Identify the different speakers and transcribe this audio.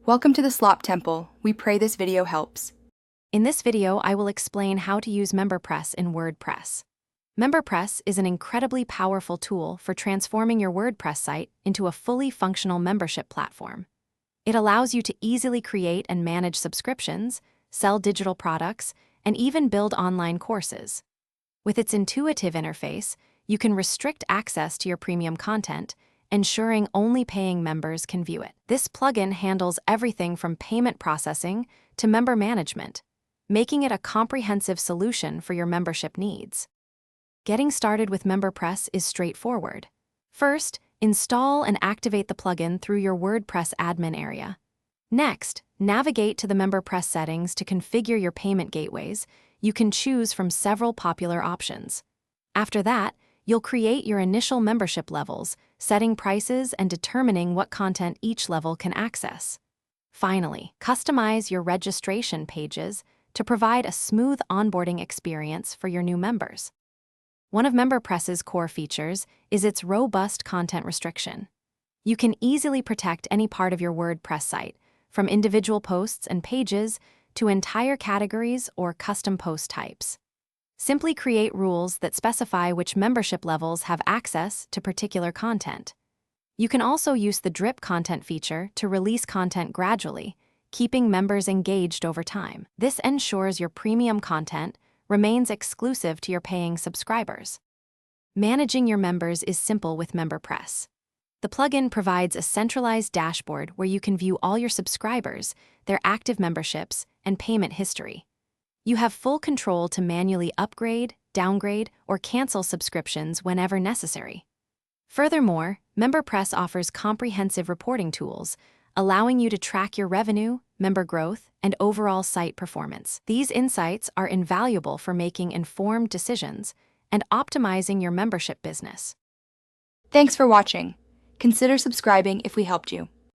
Speaker 1: Welcome to the Slop Temple. We pray this video helps.
Speaker 2: In this video, I will explain how to use MemberPress in WordPress. MemberPress is an incredibly powerful tool for transforming your WordPress site into a fully functional membership platform. It allows you to easily create and manage subscriptions, sell digital products, and even build online courses. With its intuitive interface, you can restrict access to your premium content, ensuring only paying members can view it. This plugin handles everything from payment processing to member management, making it a comprehensive solution for your membership needs. Getting started with MemberPress is straightforward. First, install and activate the plugin through your WordPress admin area. Next, navigate to the MemberPress settings to configure your payment gateways. You can choose from several popular options. After that, you'll create your initial membership levels, setting prices and determining what content each level can access. Finally, customize your registration pages to provide a smooth onboarding experience for your new members. One of MemberPress's core features is its robust content restriction. You can easily protect any part of your WordPress site, from individual posts and pages to entire categories or custom post types. Simply create rules that specify which membership levels have access to particular content. You can also use the drip content feature to release content gradually, keeping members engaged over time. This ensures your premium content remains exclusive to your paying subscribers. Managing your members is simple with MemberPress. The plugin provides a centralized dashboard where you can view all your subscribers, their active memberships, and payment history. You have full control to manually upgrade, downgrade, or cancel subscriptions whenever necessary. Furthermore, MemberPress offers comprehensive reporting tools, allowing you to track your revenue, member growth, and overall site performance. These insights are invaluable for making informed decisions and optimizing your membership business.
Speaker 1: Thanks for watching. Consider subscribing if we helped you.